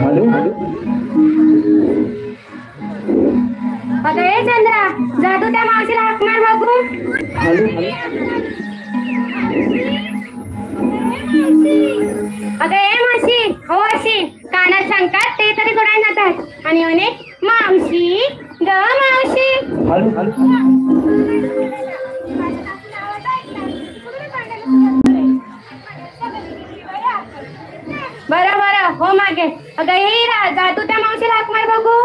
Hello अगं ए चंद्रा, जादू त्या मावशीला हाक मार बघू. अगं ए मावशी, हो अशी कानात सांगतात ते तरी कोणाला जातात आणि म्हणे मावशी ग मावशी. बरं बरं हो मागे. अगं हे जादू त्या मावशीला हाक मार बघू.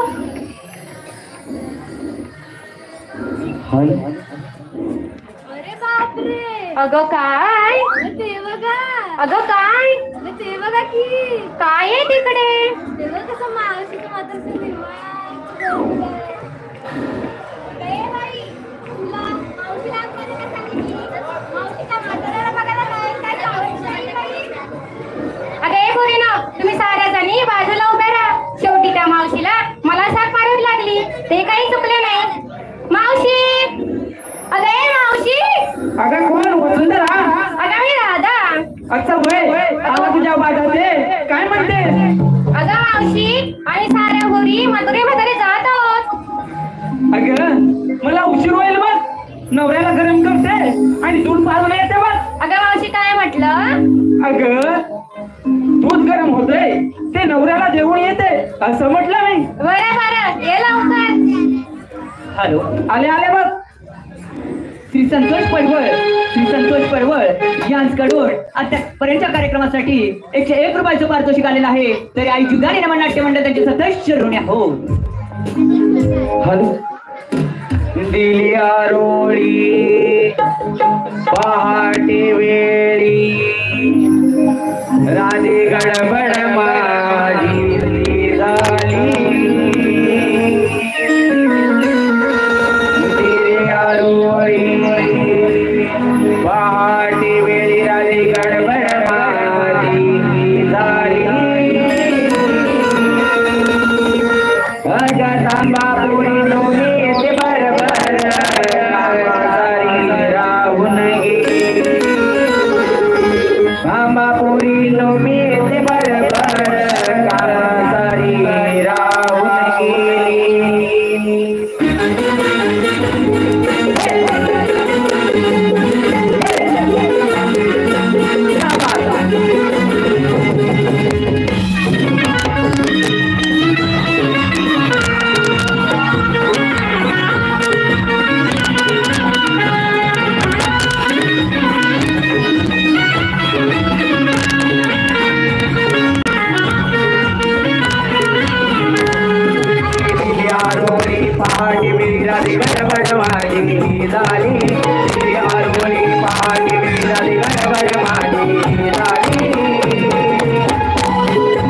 अरे बापरे. अगं काय ते बघा. अगं काय ते बघा की काय आहे तिकडे. ते बघ कसं मावशीचं मात्र अगं ए पोरीनो, तुम्ही साऱ्या जणी बाजूला उभ्या राहा. शेवटी त्या मावशीला मला साथ मारावी लागली, ते काही चुकले नाही. मावशी, अगं ए मावशी. अगं कोण वसुंधरा? अगं मी राधा. अच्छा होय, आला तुझ्या बाजारचे काय म्हणते? अगं मावशी आणि साऱ्या पोरी मथुरेमध्ये जात आहोत. अगं मला उशीर होईल बघ. नवऱ्याला गरम करते आणि दूध पाजून येते बघ. अगं मावशी काय म्हटलं? अगं दूध गरम होते ते नवऱ्याला जेवण येते असं म्हटलं नाही. बरं बरं ये लवकर. हॅलो, आले आले बघ. श्री संतोष पडवळ यांच्याकडून आतापर्यंतच्या कार्यक्रमासाठी 101 रुपयाचं पारितोषिक आलेलं आहे. तरी आई जुगारी रमण नाट्य मंडळ त्यांचे सदस्य ऋणी आहोत. हॅलो. दिली आरोळी पहाटे वेळी राधी गडबड माझी झाली. दिली आरोळी पहाटे वेळी राधी गडबड माझी झाली. अगं पुरी दोन्ही पुरी लोमी ते बरोबर कामासारी राहून गेली. पहाटे वेळी राधी गडबड माझी झाली. पहाटे वेळी राधी गडबड माझी झाली.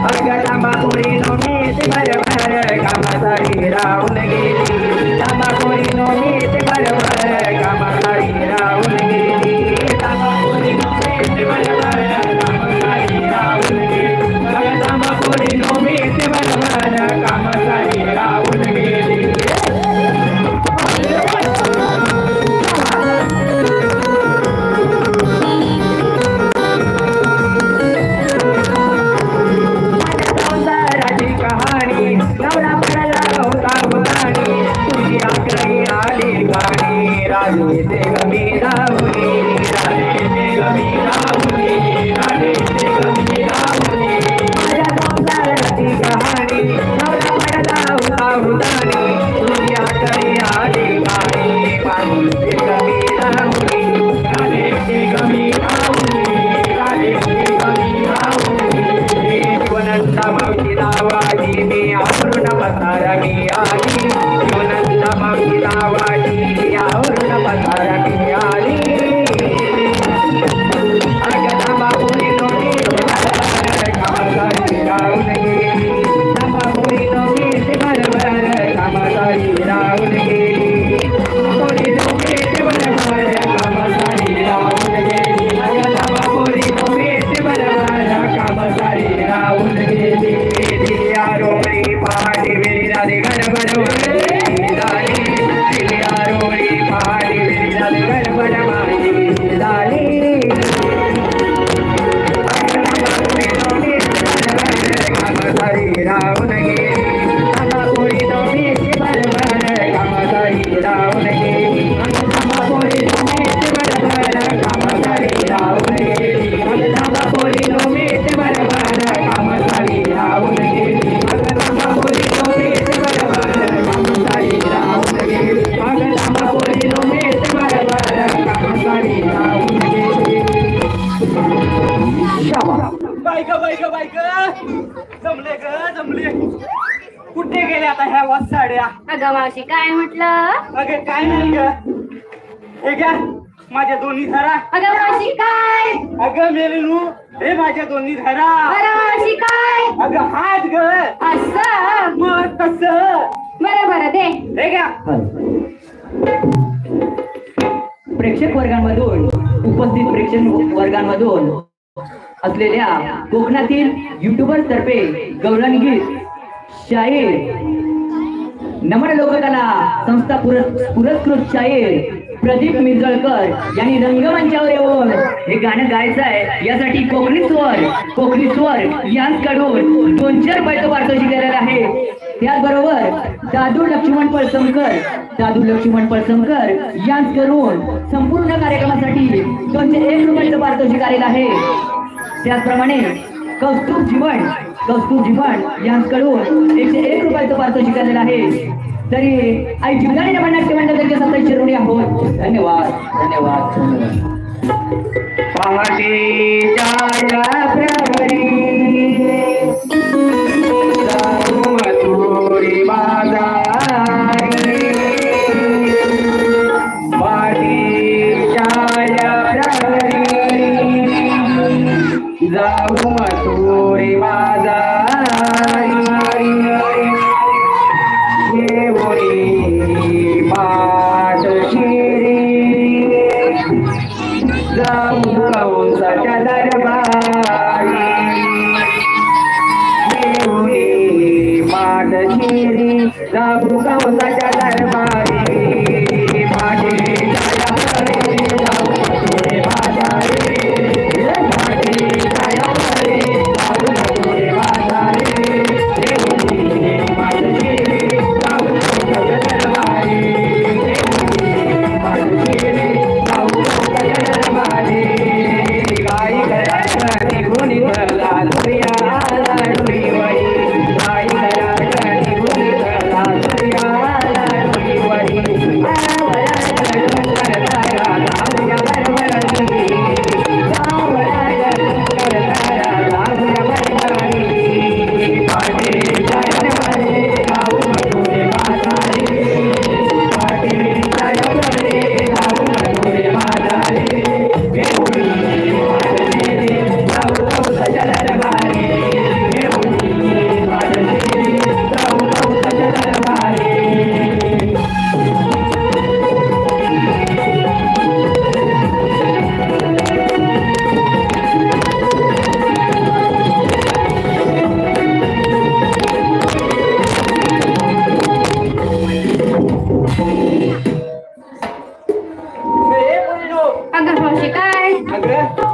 अगं तांबापुरी नोमी ते बरोबर कामासाठी राहून गेली. तांबापुरी नोमी ते बरोबर कामासाठी राहून गेली. तांबापुरी नोमी ते बरोबर कामासाठी राहून गेली. अगं तांबापुरी नोमी ते बरोबर कामासाठी राहून गेली. ग बाई ग जमले ग जमले. कुठे गेले आता ह्या वाज साड्या? अगं मावशी काय म्हटलं? अगं काय नाही ग. हे घ्या माझ्या दोन्ही धरा. अगं मावशी काय? अगं मेलेनू हे माझ्या दोन्ही धरा. बरं मावशी काय? अगं हात ग. असं मग कसं? बरं बरं दे. हे घ्या. प्रेक्षक वर्गांमधून उपस्थित प्रेक्षक वर्गांमधून असलेल्या कोकणातील युट्यूबर तर्फे गौरवान्वित गीत शाहीर नमन लोककला संस्था पुरस्कृत शाहीर प्रदीप मिरजळकर यांनी रंगमंचावर येऊन हे गाणं गायचं आहे. यासाठी कोकणी स्वर यांच्याकडून 200 रुपयाचं पारितोषिक दिलेलं आहे. त्याचबरोबर दादू लक्ष्मण पळसमकर यांच्याकडून संपूर्ण कार्यक्रमासाठी 201 रुपयाचं पारितोषिक आलेलं आहे. त्याचप्रमाणे कौस्तुभ जीवन यांच्याकडून 101 रुपयाचं पारितोषिक आलेलं आहे. तरी आई जीवनाने नाट्य मंडळाच्या सत्तावीस शिरोणी आहोत. धन्यवाद. पहाटेच्या प्रहरी जाऊ मथुरी बाजारी. पहाटेच्या प्रहरी जाऊ मथुरी बाजारी. घेऊनी पाट शिरी जाऊ कंसाच्या दरबारी. घेऊनी पाट शिरी जाऊ कंसाच्या दरबारी.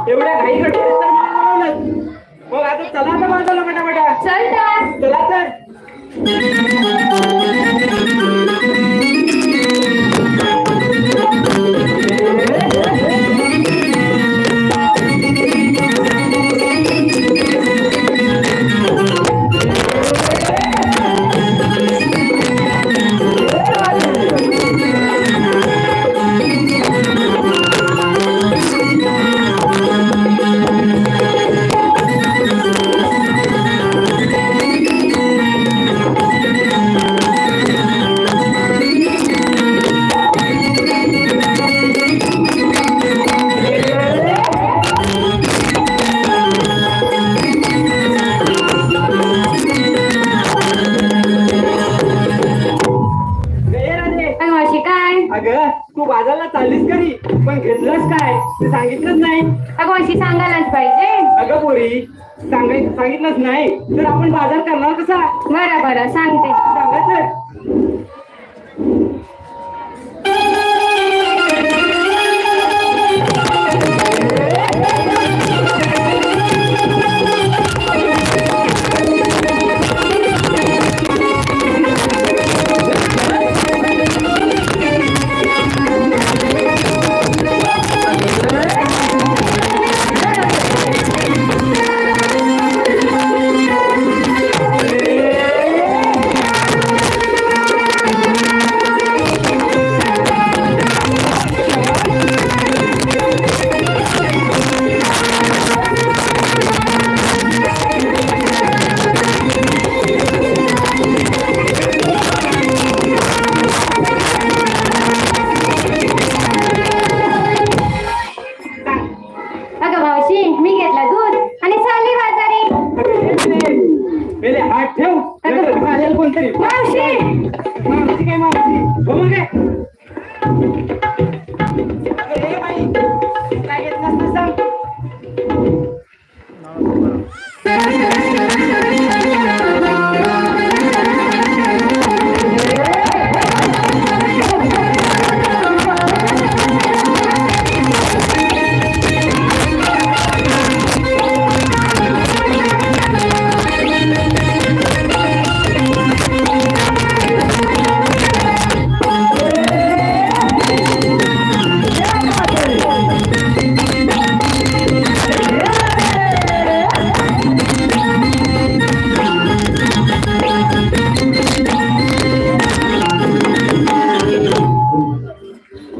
एवढ्या घाई घडते मग आता चला तर बाजूला मटामटा. चल तर. चला तर. अगं तू बाजारला चाललीस खरी पण घेतलंस काय ते सांगितलंच नाही. अगं अशी सांगायलाच पाहिजे. अगं पोरी सांगितलंच नाही तर आपण बाजार करणार कसा? बरं सांगते. सांगायचं. बाई काय घेतलं असतं सांग.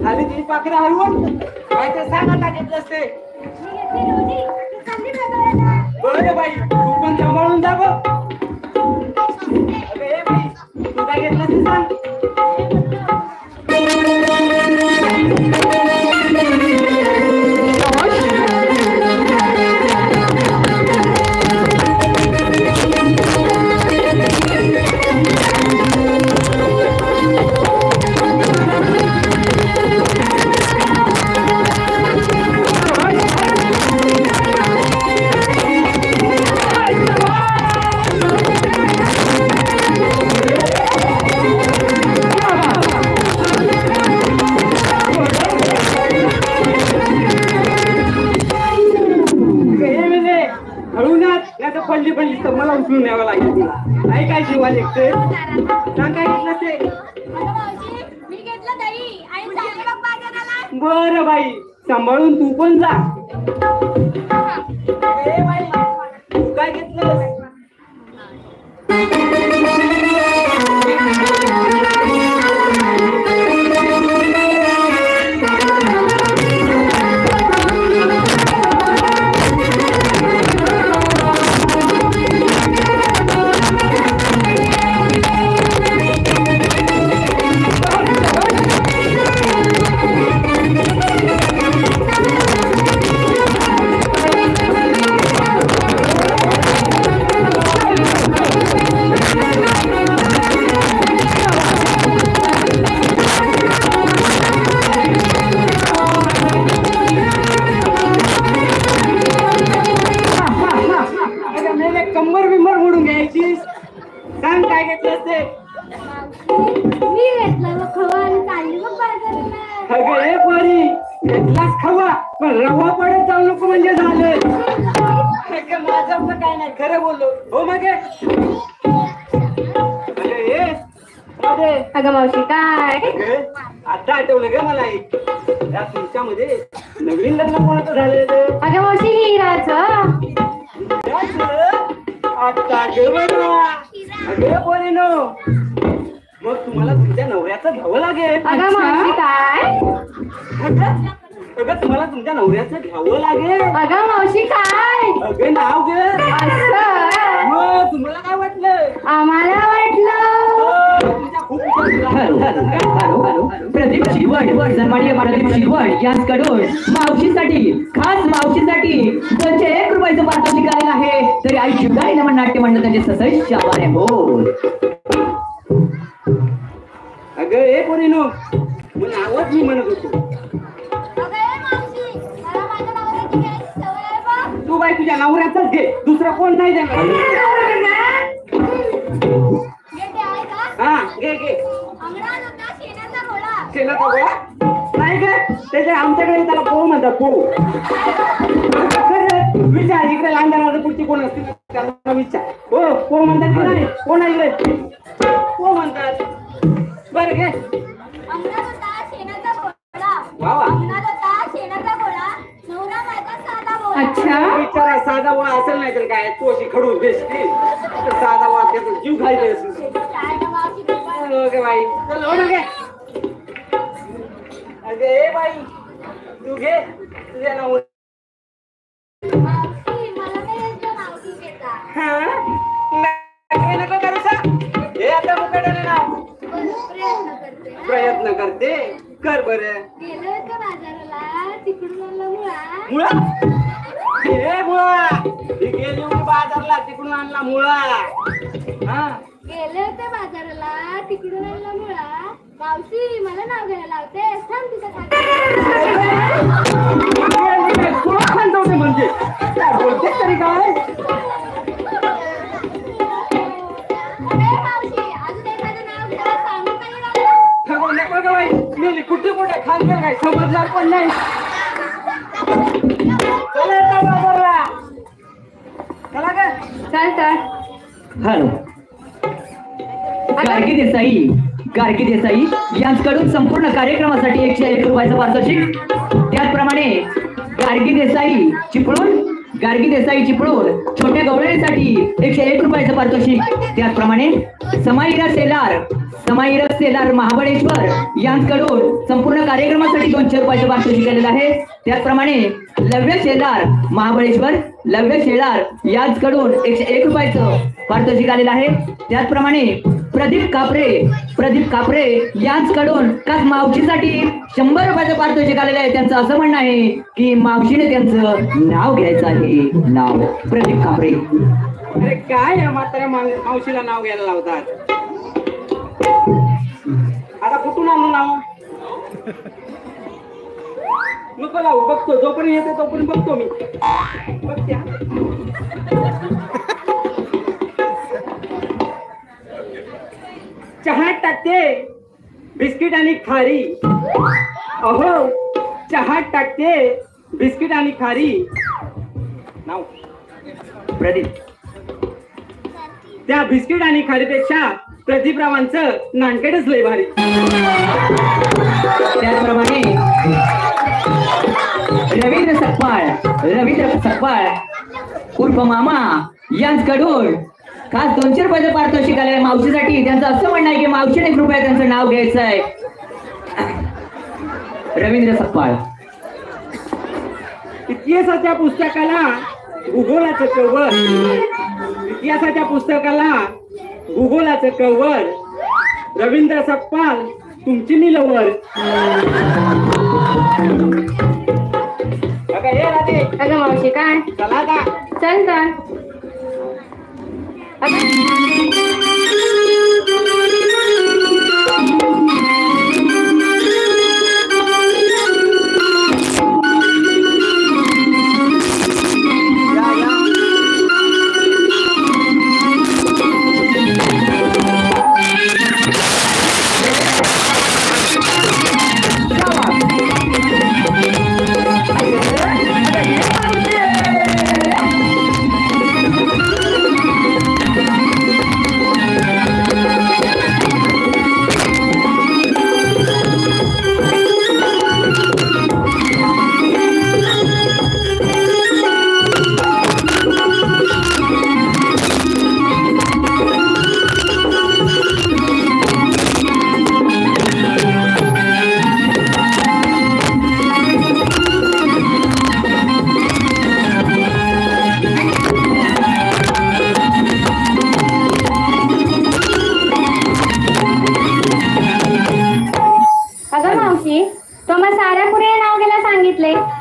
आधी तिने पाखरं हरवून काय ते सांगा का घेतलं असते. बरं बाई तू पण सांभाळून जा गं. अगं, ए बाई तू काय घेतलं ते सांग. पडली पडली तर मला उचलून न्यावं लागेल तिला. काय काय जीवा लेखते सांग काय घेतलं ते. मी घेतलं दही आई चालली बघ बाजाराला. बरं बाई सांभाळून तू पण जा. ए बाई तू काय घेतलं. कंबर बिंबर मोडून घ्यायची. सांग काय घेतलं ते. मी घेतलं बघ खवा आणि चालली बघ बाजाराला. अगं हे पोरी घेतलाच खवा पण रवा पडत जाऊ नको म्हणजे झालं. माझं आपलं काय नाही खरं बोललो हो. मग अगं मावशी काय आता आठवलं ग मला. या तुमच्यामध्ये नवीन लग्न कोणाचं झालेलं. अगं मावशी हिराचं. आता अगं पोरीनो मग तुम्हाला तुमच्या नवऱ्याचं घ्यावं लागेल. अगं मावशी काय. अगं तुम्हाला तुमच्या नवऱ्याचं घ्यावं लागेल. अगं मावशी काय. अगं नाव घे. असं मग तुम्हाला काय वाटलं. आम्हाला वाटलं तुमच्या खूप प्रदीप शिवण सन्माननीय प्रदीप शिवण यांच्याकडून मावशीसाठी खास मावशीसाठी 201 रुपयाचं पारितोषिक आलेलं आहे. तरी आई शिवदाई नमन नाट्य मंडळ त्यांचे सदैव आभार आहे. हो अगं हे पोरीनो मग नावच मी म्हणत होतो. तू बाई तुझ्या नवऱ्याचाच घे दुसरं कोण नाही देणार. हा घे घे. शेणाचा गोळा नाही ग त्याच्या आमच्याकडे त्याला पोळ म्हणतात. पोळ विचार इकडे लहान दाराचं पुढची कोण असतील त्यांना विचार. हो पोळ म्हणतात की नाही. कोण आहे इकडे पोळ म्हणतात. बरं घे. अच्छा विचारा साधा वळा असेल नाही तर काय तू अशी खडून बेसती साधा वळा त्याचा जीव खायचा असेल. बाई चल हो ना घे. अगे ए बाई तू घे तुझ्या नाव. नको करू सा हे आता मुकाट्याने नाव प्रयत्न करते कर बरं. मुळा हे मुळा गेली होती बाजारला तिकडून आणला मुळा. हा गेले होते बाजाराला तिकडून आणला मुळा. मावशी मला नाव घ्यायला लावते. थांब तिथं नाही समजणार पण नाही. चला आता बाबरला. चला का चल हॅलो गार्गी देसाई यांच्याकडून संपूर्ण कार्यक्रमासाठी 101 रुपयाचं पारितोषिक. त्याचप्रमाणे गार्गी देसाई चिपळूण छोट्या गवळणीसाठी 101 रुपयाचं पारितोषिक. त्याचप्रमाणे समाईरा सेलार महाबळेश्वर यांच्याकडून संपूर्ण कार्यक्रमासाठी 200 रुपयाचं पारितोषिक आलेलं आहे. त्याचप्रमाणे लव्य शेलार यांच्याकडून 101 रुपयाचं पारितोषिक आलेलं आहे. त्याचप्रमाणे प्रदीप कापरे यांच्याकडून खास मावशीसाठी 100 रुपयाचं पारितोषिक आलेलं आहे. त्यांचं असं म्हणणं आहे की मावशीने त्यांचं नाव घ्यायचं आहे. नाव प्रदीप कापरे. अरे काय या म्हाताऱ्या मावशीला नाव घ्यायला लावतात. आता कुठून आणू नाव. नको लावू बघतो जोपर्यंत येते तोपर्यंत बघतो मी. बघते चहा टाकते बिस्किट आणि खारी. अहो चहा टाकते बिस्किट आणि खारी. नाव प्रदीप. त्या बिस्किट आणि खारीपेक्षा प्रदीपरावांचं नानकेटच लय भारी. त्याचप्रमाणे रवींद्र सकपाळ उर्फ मामा यांच्याकडून खास 200 रुपयाचं पारितोषिक आलंय मावशीसाठी. त्यांचं असं म्हणणं आहे की मावशीने कृपया त्यांचं नाव घ्यायचं आहे. रवींद्र सकपाळ. इतिहासाच्या पुस्तकाला भूगोलाचं कव्वर रवींद्र सकपाल तुमची निलवर. हे राधे अगं मावशी काय चला आता. चल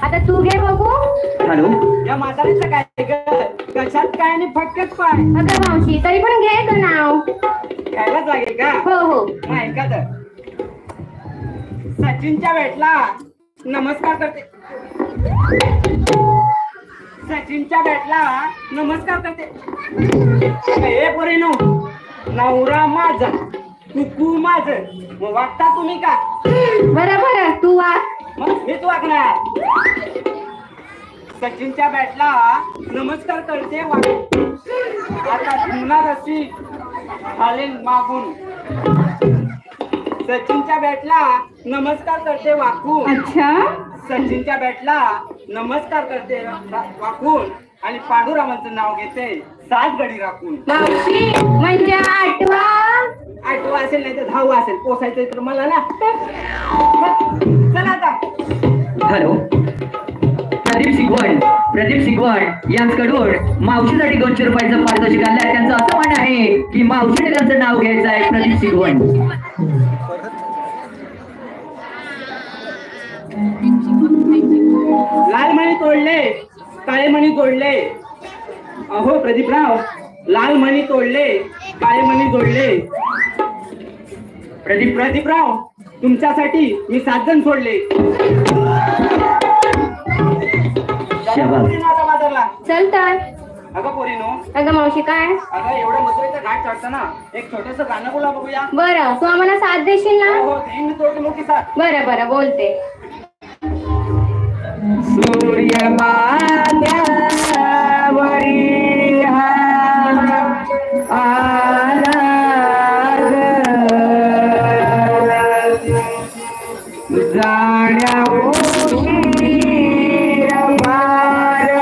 आता तू घे बघू. हॅलो या म्हातारीचं काय कशात काय आणि फटकत पाय. अगं मावशी तरी पण घे गं नाव. घ्यायलाच लागेल का. हो नाही का तर सचिनच्या भेटला नमस्कार करते. हे पोरीनो नवरा माझा तू माझं मग वागता तुम्ही का. बरं तू वाग. मग मीच वागणार. सचिनच्या बॅटला नमस्कार करते आता धुणार अशी घालेन मागून. सचिनच्या बॅटला नमस्कार करते वाकून. अच्छा सचिनच्या बॅटला नमस्कार करते वाकून आणि पांडुरामांचं नाव घेते 7 गडी राखून. मावशी म्हणजे आठवा असेल नाही तर 10 असेल पोसायचं तर मला ना. चला आता. हॅलो प्रदीप सिगवड यांच्याकडून मावशीसाठी 200 रुपयाचं पारितोषिक आलं आहे. त्यांचं असं म्हणणं आहे की मावशीने त्यांचं नाव घ्यायचं आहे. प्रदीप सिगवड. लाल मणी तोडले काळे मणी जोडले. अहो प्रदीपराव लाल मणी तोडले काळे मणी जोडले. प्रदीपराव तुमच्यासाठी मी 7 जण सोडले. चल तर. अगं पोरीनो अगं मावशी काय. अगं एवढं मथुरेचं घाट चढताना एक छोटस गाणं बोला बघूया. बरं तू आम्हाला साथ देशील ना. हो देईन मी थोडी मोठी साथ. बरं बोलते. सूर्य माथ्यावरी हा आला जाण्या उशीर फार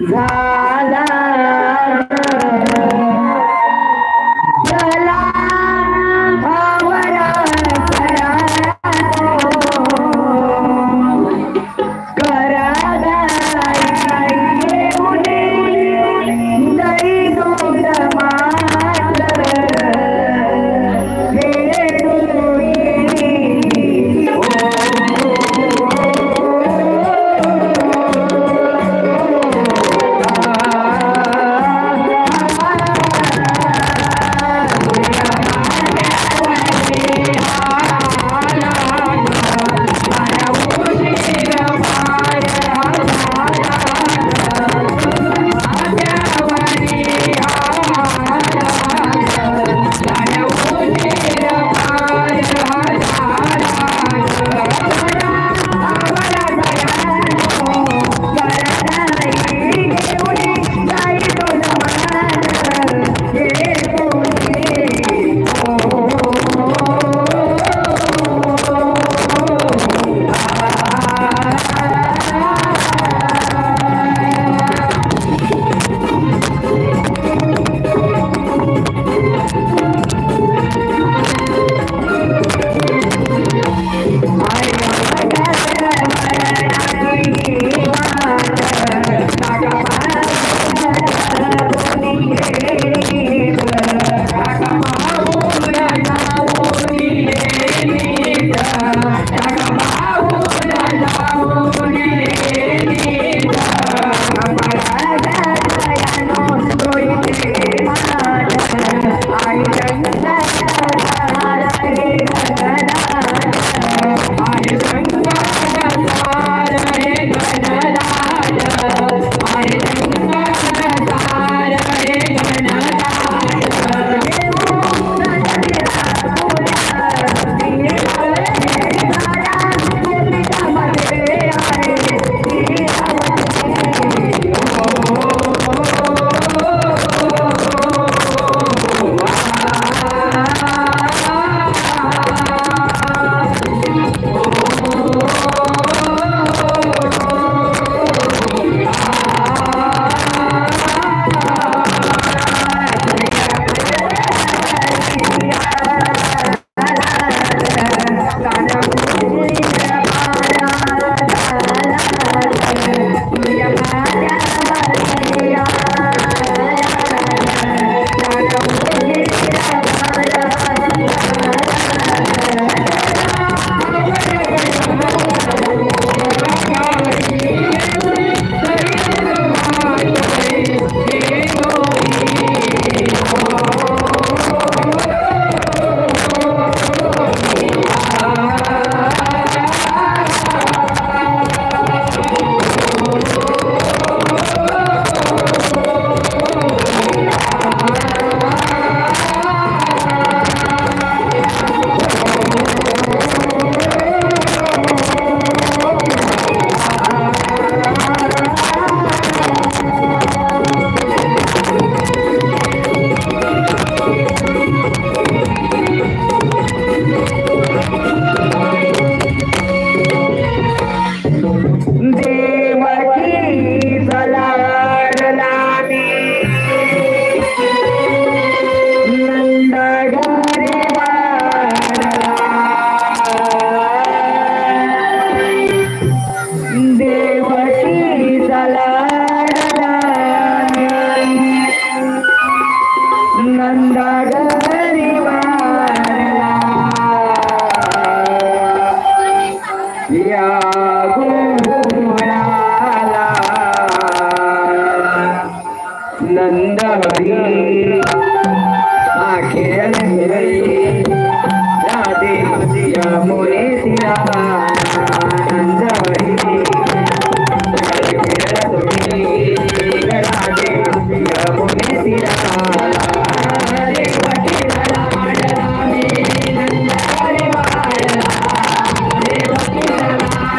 झाला चला भावरा करा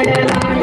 Bye.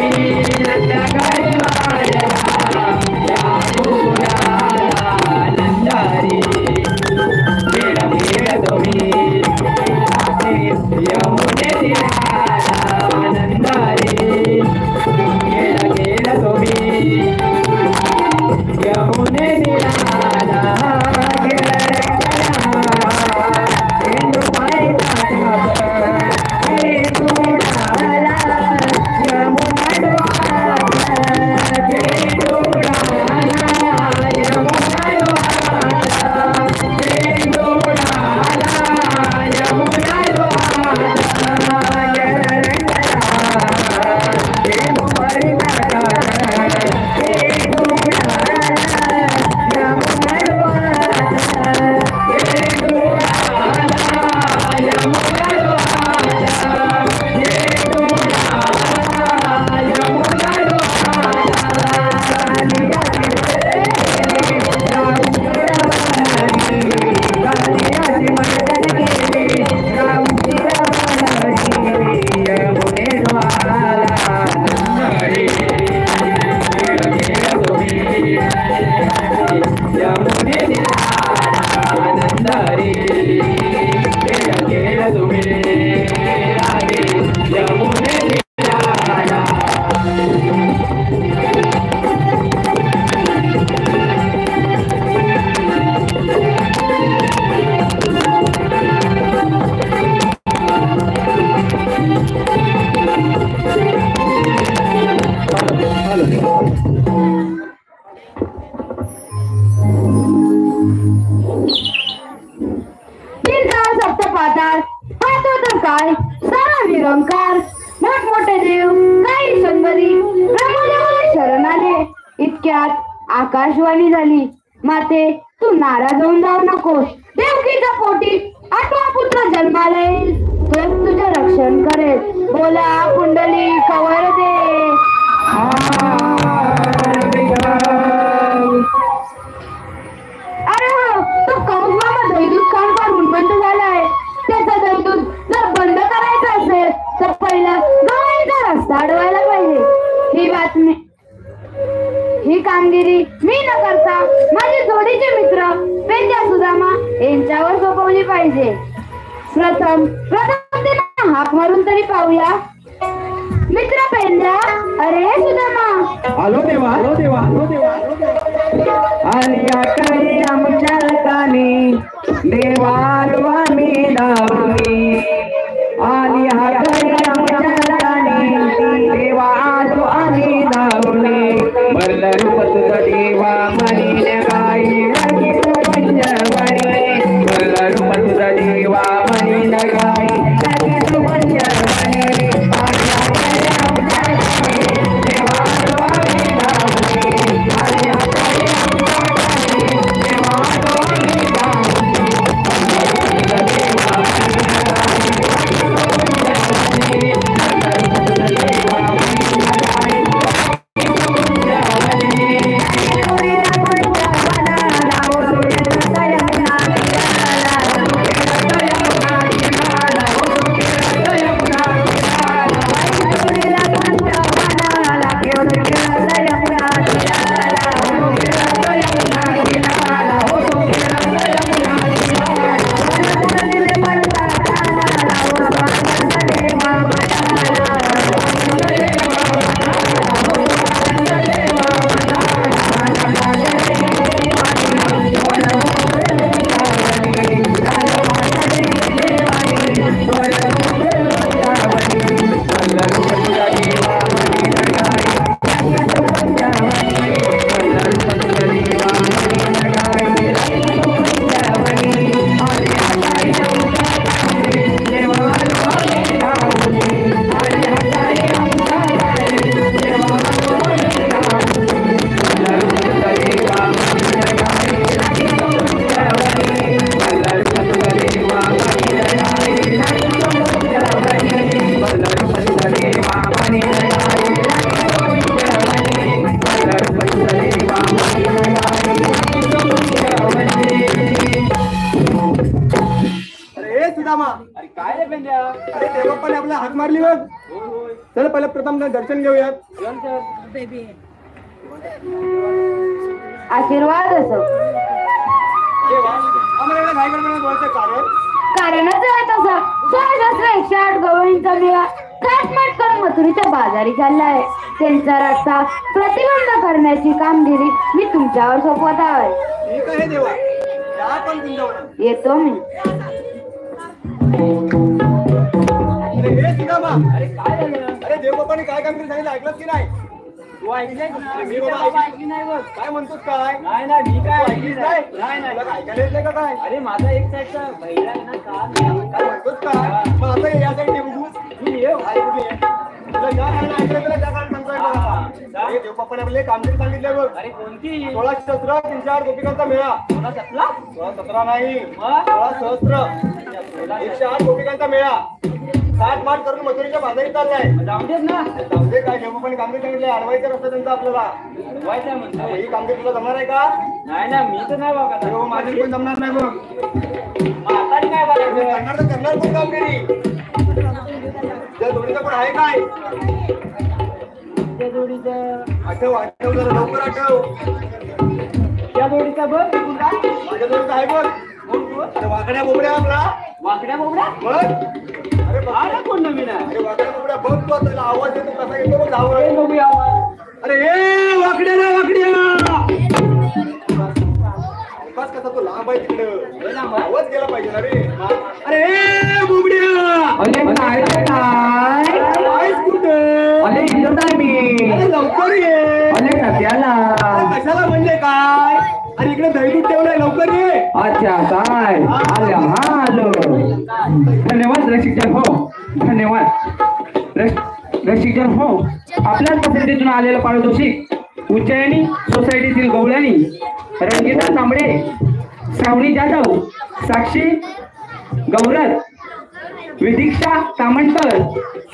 इतक्यात आकाशवाणी झाली. माते, तू नाराज होऊन जाऊ नकोस. देवकीच्या पोटी आठवा पुत्र जन्माला येईल. तोच तुझे रक्षण करेल. बोला कुंडली कवर दे. अरे हो, तो कंसमामा दैदूत काम करून बंद झालाय. त्याचा दैदूत जर बंद करायचा असेल तर पहिला गवळीचा रस्ता अडवायला पाहिजे. ही कामगिरी मी न करता माझे जोडीचे मित्र पेंड्या सुदामा यांच्यावर सोपवली पाहिजे. प्रथम त्यांना हाक मारून तरी पाहूया. मित्र पेंड्या, अरे सुदामा. आलो देवा, आलो देवा, आलो देवा. आणि आकाशी आमच्या कानी देवालो आम्ही धावली. आणि आकाशी आमच्या कानी देवालो आम्ही धावली. भरलं रूप तुझं देवा म्हणीने गाई पंचवणी. भरलं रूप तुझं देवा म्हणीने गाई पंचवणी. चल पहिले प्रथम दर्शन घेऊयात. आशीर्वाद असो. कारणच आहे तसं. 16,108 गवळींचा मेळा थाटमाट करून मथुरीच्या बाजारी चाललाय. त्यांचा रस्ता प्रतिबंध करण्याची कामगिरी मी तुमच्यावर सोपवत आहे. येतो मी. अरे देवबापाने काय कामगिरी सांगितलं ऐकलंच की नाही? तू ऐकलंय? मी बाबा ऐकली नाही बघ. काय म्हणतोस काय? नाही ना, मी काय ऐकली नाही. तुला ऐकायला येत नाही का काय? अरे माझा एक साईडचा बैला आहे ना का? काय म्हणतोस काय? मग आता या साईडने बघू. मी ये ऐकू ये. तुला ज्या कारणं ऐकलं तुला त्या कारण सांगतोय बघा. हे देवबापाने आपले कामगिरी सांगितले बघ. अरे कोणती? 16 308 गोपिकांचा मेळा. 16 नाही, 16 सहस्त्र 108 गोपिकांचा मेळा थाटमाट करून मथुरीच्या बाजारी चाललाय. जाऊ दे काय देवबापाने कामगिरी सांगितलंय. अडवायचं रस्ता त्यांचा आपल्याला. ही कामगिरी तुला जमणार आहे का? नाही ना, मी तर नाही बघा. माझी पण जमणार नाही बघ. काय करणार तर करणार कोण कामगिरी? त्या जोडीचं पण आहे काय? त्या जोडीचं आठव जरा लवकर आठव. त्या जोडीचा बघ. माझ्या जोडीचा आहे बघ. वाकड्या बोबड्या आपला. वाकड्या बोबड्या बघ. अरे कोण नवीन आहे? अरे वाकड्या बोबड्या बघ तू. त्याला आवाज येतो कसा येतो बघ. आवाज. अरे ए वाकड्या ना वाकड्या. बस कसा तो लांब आहे तिकडं. आवाज गेला पाहिजे ना रे. अरे ए बोबड्या. अरे लवकर ये. कशाला म्हणजे काय? अरे इकडे दहीदूध ठेवलंय, लवकर ये. अच्छा काय आलो. धन्यवाद रसिकजन हो. धन्यवाद रसिकजन हो. आपल्याच पद्धतीतून आलेलं पारितोषिक उज्जैनी सोसायटीतील गवळणी रंजिता तांबडे, श्रावणी जाधव, साक्षी गौरव, विदीक्षा तामणकर,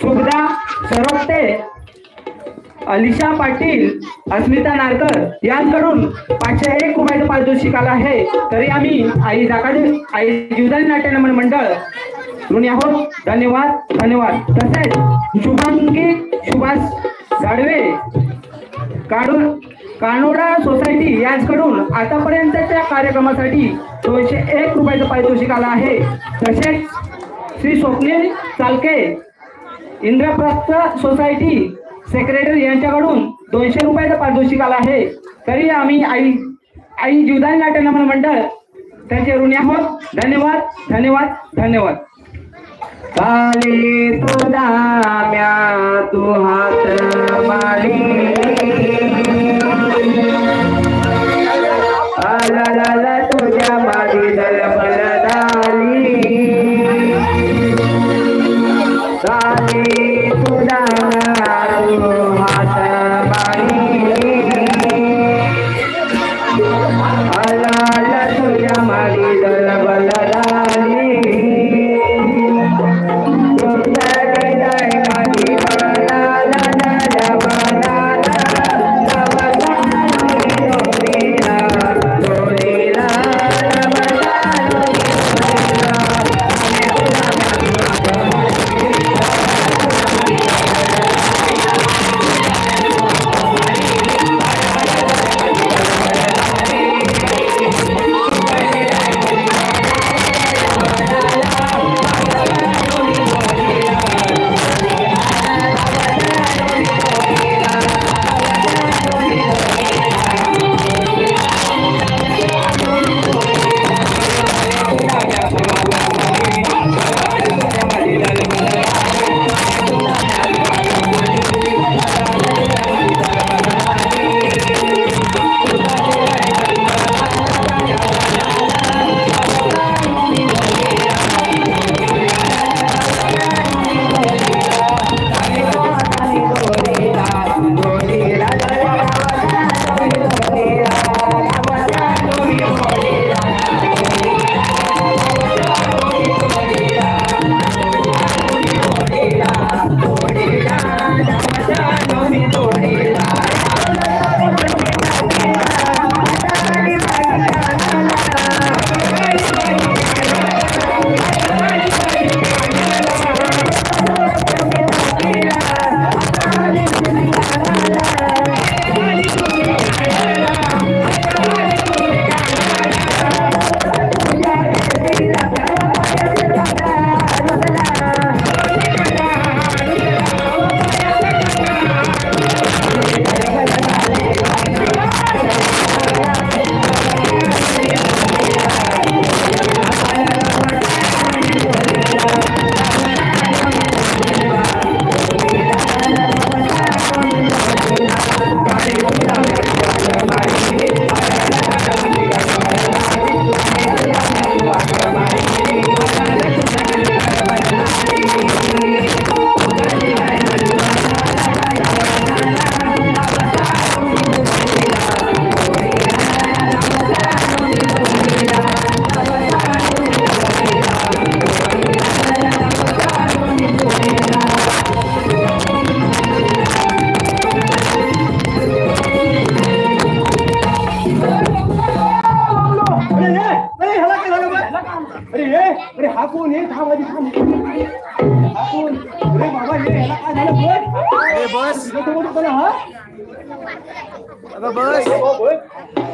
शुभदा सरोपटे, अलिशा पाटील, अस्मिता नारकर यांकडून 501 रुपयाचं पारितोषिक आलं आहे. तरी आम्ही आई जीवदानी नाट्य नमन मंडळ ऋणी आहोत. धन्यवाद धन्यवाद. तसेच शुभांगी सुभाष गाडवे कानोडा सोसायटी यांच्याकडून आतापर्यंतच्या कार्यक्रमासाठी 201 रुपयाचं पारितोषिक आलं आहे. तसेच श्री स्वप्नील चालके इंद्रप्रस्थ सोसायटी सेक्रेटरी यांच्याकडून 200 रुपयाचं पारितोषिक आलं आहे. तरी आम्ही आई जीवदानी नाट्य नमन मंडळ त्यांचे ऋणी आहोत. धन्यवाद धन्यवाद धन्यवाद. काली तुझा म्या तू हात मारी आला तुझ्या मारी दलबल दाली काली तुझा हात मारी आला तुझ्या मारी दलबल दाली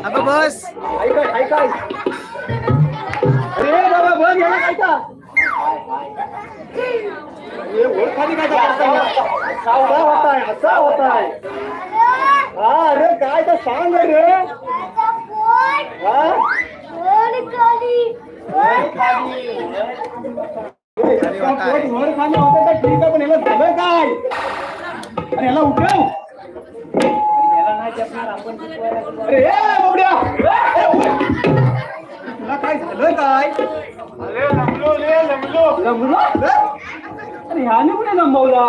अगं बस ऐका अरे बाबा बघ याला काय का खाली काय असा होताय हा अरे काय तर सांग रे वर खाली होतं तर ठीक आहे पण याला झालं काय अरे याला उठव अरे बाबड्या तुला काय झालं काय अरे लंबलो अरे ह्याने कुठे लंबवला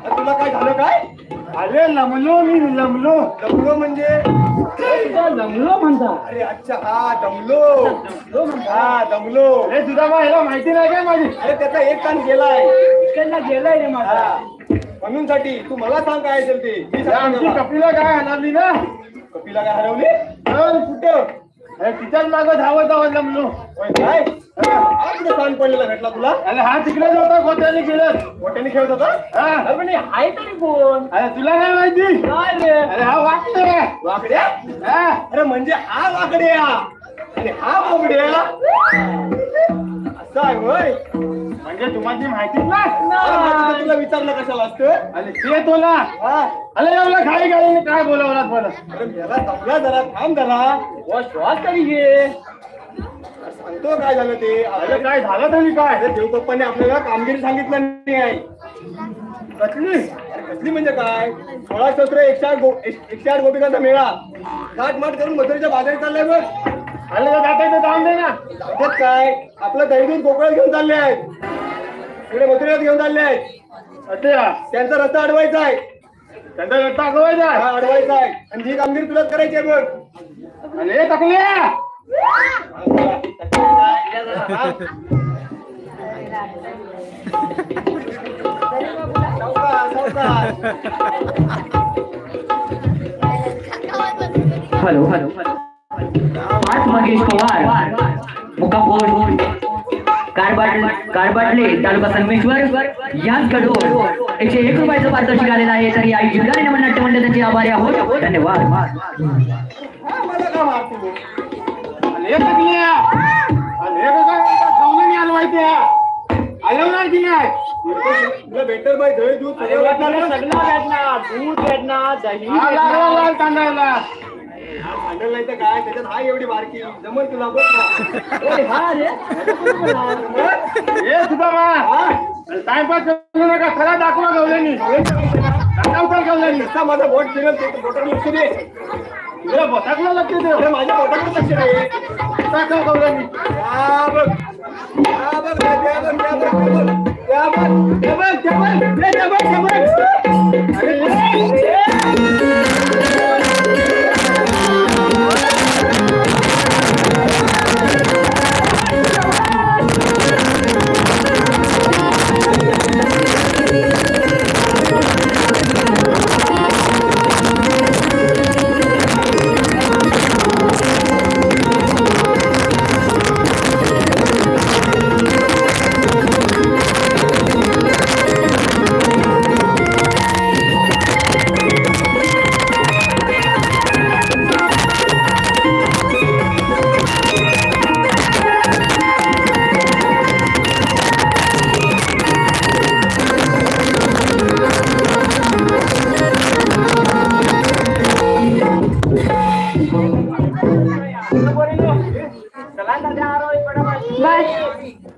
तुला काय झालं काय अरे लमलो मी लमलो. लमलो म्हणजे लमलो म्हणता. अरे अच्छा हा दमलो. हा दमलो. अरे तुझा बा ह्याला माहिती नाही काय माझी. अरे त्याचा एक कान गेलाय. गेलाय रे माझा. म्हणून साठी तू मला सांग काय असेल ते. आमची कपिला काय हरवली ना. कपिला काय हरवली कुठं. अरे तिच्याच मागं धावत लमलो. काय कुठे सांग पडलेला भेटला तुला. अरे हा तिकडेच होता गोट्याने खेळत. गोट्याने खेळत होता. आहे तरी कोण. अरे तुला काय माहिती. अरे हा वाकड्या. वाकड्या. अरे म्हणजे हा वाकड्या आणि हा बोबड्या. असं आहे होय. म्हणजे तुम्हाला माहितीच नाही. तुला विचारलं कशाला असतं. आणि ते तुला अरे एवढं खाली गाडीने काय बोलावला मला. अरे जरा जमला जरा थांब जरा श्वास तरी घे. सांगतो काय झालं ते. अरे काय झालं तरी काय. देवपप्पाने आपल्याला कामगिरी सांगितलं नाही. कसली म्हणजे काय. 16 सत्र 108 गोपिकांचा मेळा घाटमाट करून मथुरेच्या बाजारी चाललाय बघ. आले जाता जाऊन दे ना. त्यात काय आपलं दैनंदिन कोकणात घेऊन चालले आहेत. पुढे मथुरेत घेऊन चालले आहेत. अच्छा त्यांचा रस्ता अडवायचा आहे. त्यांचा रस्ता अडवायचा आहे. हा अडवायचा आहे. आणि ही कामगिरी तुलाच करायची आहे बघ. अरे टाकल्या हॅलो आज मगेश पवार मुक्काम कारबाटले तालुका संगमेश्वर यांच्याकडून 101 रुपयाचं पारितोषिक आलेलं आहे. तरी आई जिल्हा नमन नाट्य मंडळ त्यांचे आभारी आहोत. धन्यवाद. मला का मारतो. तुला भेटल बाई दही दूध सगळं भेटणार. दूध भेटणार दही तांदळाला भांडल नाही तर काय. त्याच्यात हा एवढी बारकी जमल तुला बघ टाइमपास करू नका. खरा दाखवा गवल्यानी. कसा माझा बोट फिरल ते बोटावर लक्ष दे. तुला बोटाकडे लक्ष दे. माझ्या बोटाकडे लक्ष दे. टाका गवल्यानी.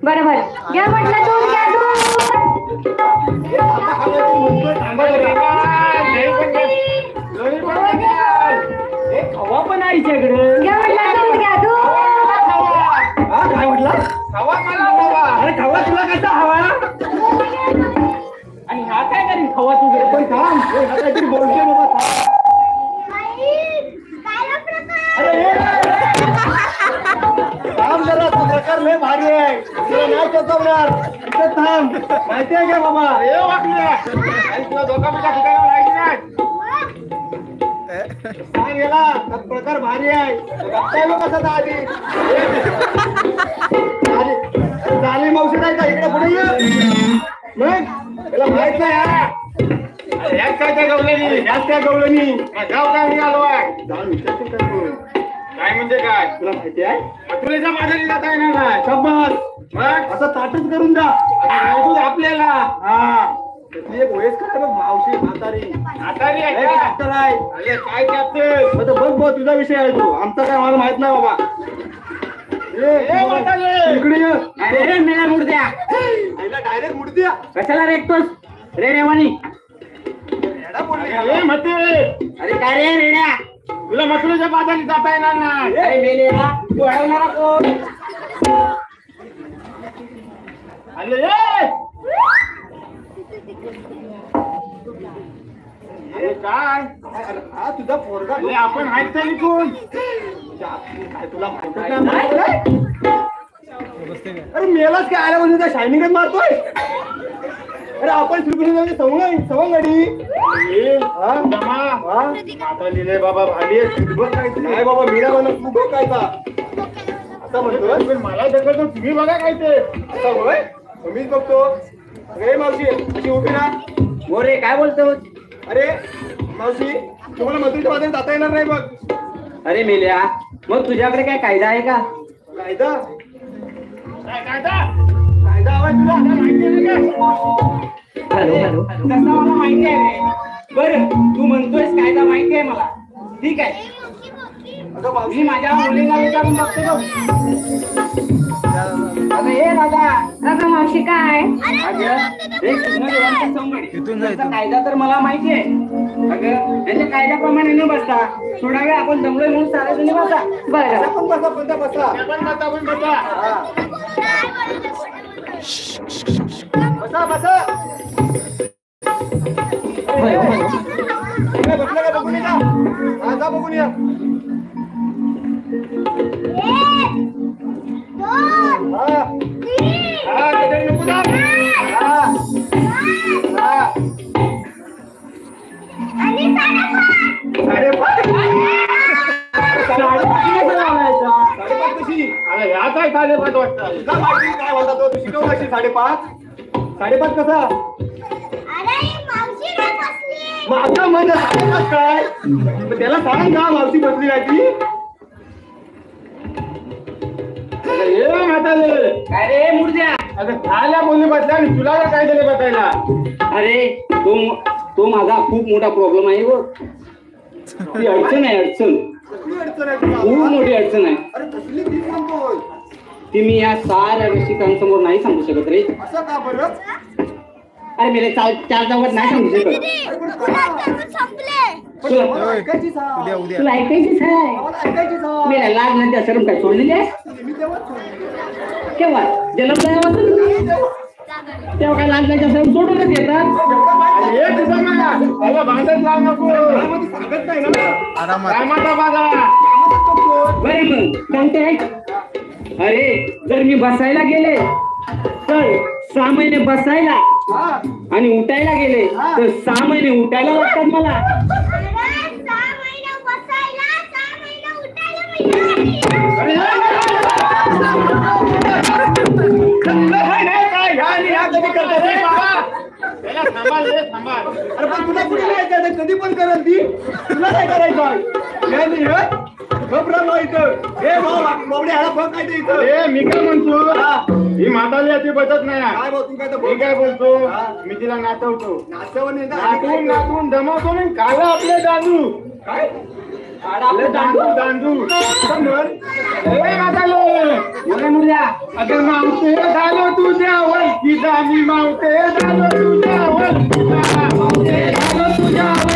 बरोबर घ्या म्हटलं दूध घ्या हवा पण आईच्याकडे. घ्या म्हटलं दूध घ्या काय म्हटलं. हवा मला. अरे खवा तुला कसा हवा. आणि हा काय करीन खवा तुझे. पण थांब काहीतरी बोलते बाबा. थांब जरा तो प्रकार लय भारी आहे. तुला नाही चकवणार. इथं थांब. माहिती आहे का बाबा. हे वाटलं तुला धोका बिका ठिकाणा लायची नाही. सांग गेला प्रकार भारी आहे. कसा आधी झाली मावशी नाही का. इकडे पुढे ये. त्याला माहित नाही. याच काय त्या गवल्यानी. याच त्या गवल्यानी गाव काय निघालो आहे. जाऊन विचारतील काय म्हणजे काय तुला माहिती आहे. मथुरेच्या बाजारी जाता येणार नाही. शब्बस मग असं ताटच करून जा. आपल्याला हा त्यातली एक वयस्कर बघ मावशी म्हातारी. डॉक्टर आहे. अरे काय कॅप्टन बघ बघ तुझा विषय आहे. तो आमचा काय मला माहित नाही बाबा. इकडे ये. अरे मेला मुडद्या. डायरेक्ट मुडद्या कशाला रेटतोस रे रेवानी. अरे काय रे रेड्या. तुला मथुरेच्या बाजारी जाता येणार नाही. तू हरवणारा कोण. काय हा तुझा पोरगा आपण आहेत का निघून काय तुला माहिती अरे मेलाच काय आल्या म्हणजे त्या शायनिंगच मारतोय अरे आपण श्रीकृष्ण सवंगडी आता लिहिले बाबा भाली नाही बाबा मीरा मला तू बघ काय आता म्हणतो मला दखल तुम्ही बघा काय ते आता होय मीच बघतो अरे मावशी अशी उभी ना मोरे काय बोलतो अरे मावशी तुम्हाला मंत्रीच्या बाजूने जाता येणार नाही बघ अरे मेल्या मग तुझ्याकडे काय कायदा आहे का कायदा कायदा कायदा आवाज तुला आता माहिती आहे का हॅलो हॅलो तसा मला माहिती आहे बरं तू म्हणतोयस कायदा माहिती आहे मला ठीक आहे अगं मावशी माझ्या मुलीला विचारून बघतो अगं हे दादा अगं मावशी काय कायदा तर मला माहिती आहे अगं त्यांच्या कायद्याप्रमाणे न बसता थोडा वेळ आपण जमलोय म्हणून सारे जणी बसा बरं पण बसा बसा बसा बसलं का बघून या हा जा बघून या साडेपाच वाटतं काय म्हणता तो शिकवू कशी 5:30 कसा माझा म्हणजे काय त्याला सांग ना मावशी बसली काय ती काय रे मुर्द्या आता झाल्या बोलली बसल्या आणि तुला काय दिले बसायला अरे तो माझा खूप मोठा प्रॉब्लेम आहे व ती अडचण आहे अडचण खूप मोठी अडचण आहे अरे कसली ती म्हणतोय ती मी या साऱ्या रसिकांसमोर नाही सांगू शकत रे असं का बरं अरे मेरे चार चौघात नाही सांगू शकत तुला ऐकायचीच तुला ऐकायचीच आहे मेरा लाज नाही त्या शरम काय सोडलेली आहे मी तेव्हाच सोडली. केव्हा जन्मल्यापासून तेव्हा काय लाज नाही त्या शरम सोडूनच येतात हे तुझं ना मला भांडण लावू नको सांगत नाही ना कामाचा बाजार बरे मग सांगते अरे जर मी बसायला गेले तर 6 महिने बसायला आणि उठायला गेले तर 6 महिने उठायला लागतात मला अरे पण तुला कुठे जायचं कधी पण करल ती तुला काय करायचं घबरा इथं हे बाबडे ह्याला बघ काय ते इथं हे मी काय म्हणतो ही म्हातारी याची बसत नाही काय बोलतो काय मी काय बोलतो मी तिला नाचवतो नाचवून नाचवून दमवतो मी काला आपले दांडू काय आपले दांडू अगर मावते झालो तुझ्यावर तिचा मी मावते झालो तुझ्यावर मावते झालो तुझ्यावर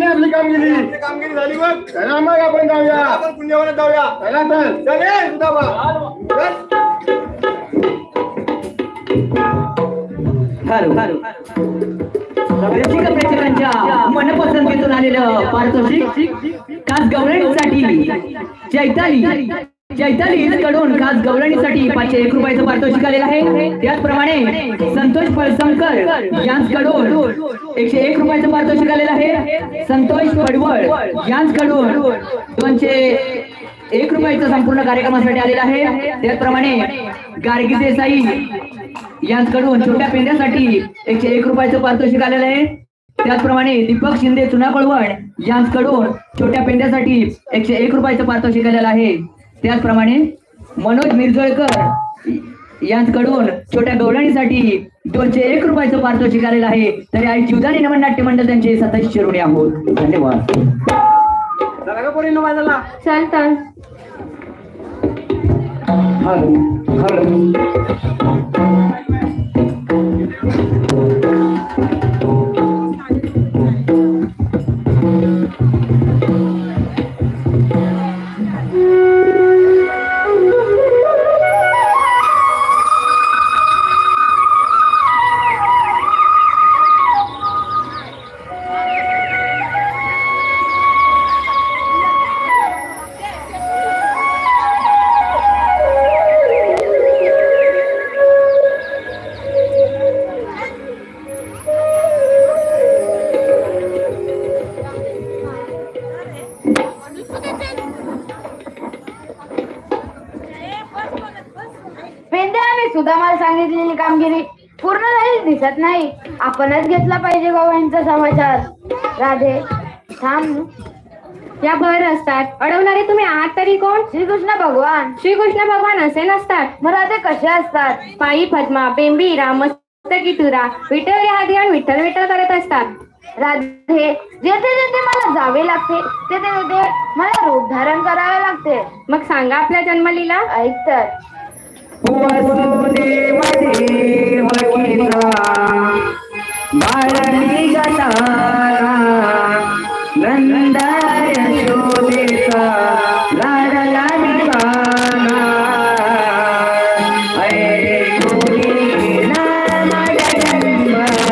आपली कामगिरी झाली मग चला मग आपण जाऊया आपण पुण्यवनात जाऊया चला चल रसिक प्रेक्षकांच्या मनपसंतीतून आलेलं पारितोषिक खास गवळणीसाठी चैताली कडून खास गवळणीसाठी 501 रुपयाचं पारितोषिक आलेलं आहे. त्याचप्रमाणे संतोष फळसंकर यांच्याकडून 101 रुपयाचं पारितोषिक आलेलं आहे. संतोष पडवळ यांच्याकडून 201 रुपयाचं संपूर्ण कार्यक्रमासाठी आलेलं आहे. त्याचप्रमाणे गार्गी देसाई यांच्याकडून छोट्या पेंड्यासाठी 101 रुपयाचं पारितोषिक आलेलं आहे. त्याचप्रमाणे दीपक शिंदे चुनाकळवण यांच्याकडून छोट्या पेंड्यासाठी 101 रुपयाचं पारितोषिक आलेलं आहे. त्याचप्रमाणे मनोज मिरजळकर यांच्याकडून छोट्या गवळणीसाठी 201 रुपयाचं पारितोषिक आलेलं आहे. तरी आज जीवदानी नमन नाट्य मंडळ त्यांचे सदस्य ऋणी आहोत. धन्यवाद. पोरीनो बाजूला. चल तर. सुदामाला सांगितलेली कामगिरी पूर्ण झाली दिसत नाही. आपणच घेतला पाहिजे गवाईंचा समाचार. राधे थांब. या भर असतात. अडवणारे तुम्ही आहात तरी कोण? श्रीकृष्ण भगवान. श्रीकृष्ण भगवान असे नसतात. मग राधे कसे असतात? पायी पद्मा, बेंबीरा, मस्तकी तुरा, विठ्ठल हात घेऊन विठ्ठल विठ्ठल करत असतात. राधे जेथे जेथे मला जावे लागते तेथे तेथे मला रूप धारण करावे लागते. मग सांगा आपल्या जन्मलीला. ऐक तर. वसुदेवदेवकीचा बाळनी गतारा नंद यशोदेचा लाडला दिवाना ऐकुनी ना माझ्या जन्मलीला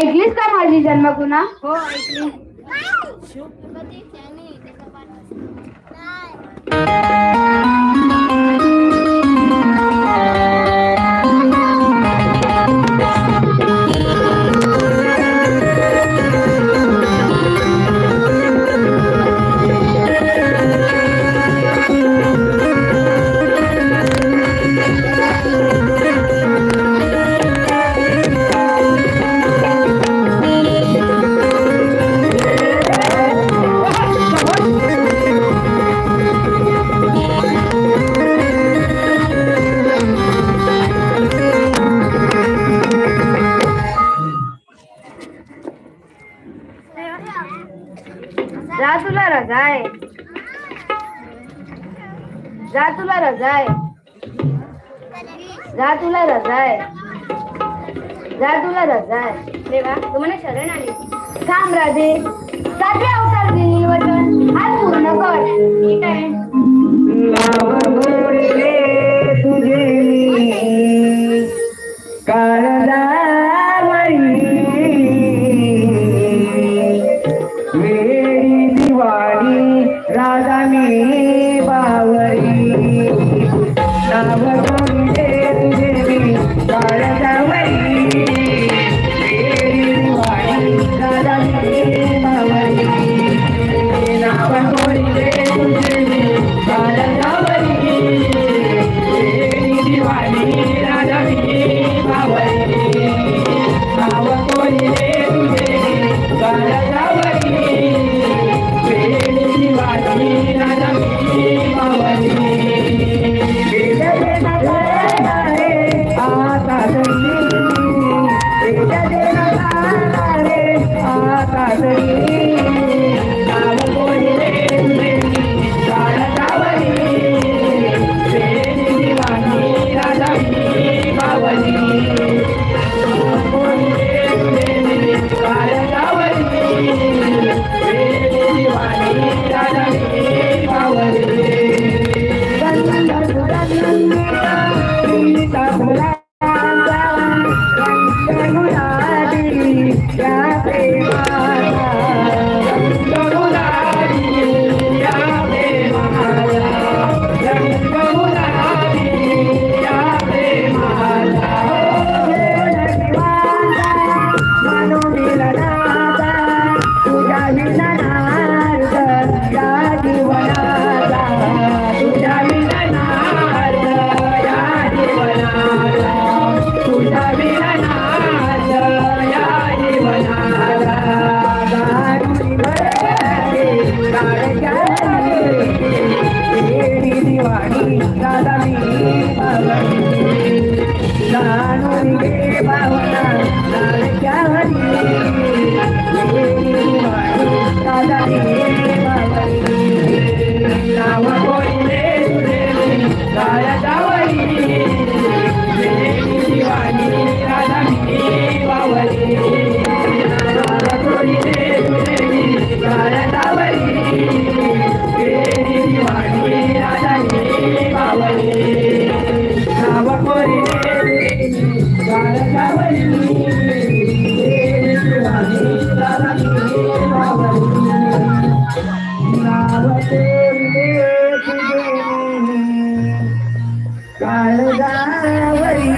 ऐकलीस का माझी जन्मकुना? हो ऐकली. जा तुला रजाय, जा तुला रजाय, जा तुला रजाय, जा तुला रजाय. देवा तुम्हाला शरण आली. थांब राधे, 7वे अवतार दिलेले वचन आज पूर्ण कर. ठीक आहे. नाव गोडले तुझे मी काळजावरी, वेडी दिवाळी राजा मी बावरी. नाव गोडले तुझे मी काळजावरी, वेडी दिवाळी राजा मी बावरी. नाव गोडले तुझे मी काळजावरी, वेडी दिवाळी राजा मी बावरी. नाव गोडले तुझे मी काळजावरी, वेडी दिवाळी राजा मी बावरी. आता तरी आता तरी नाव गोडले तुझे मी काळजावरी, वेडी दिवाळी राजा मी बावरी. नाव गोडले तुझे मी काळजावरी, वेडी दिवाळी राजा मी बावरी. काळजावरी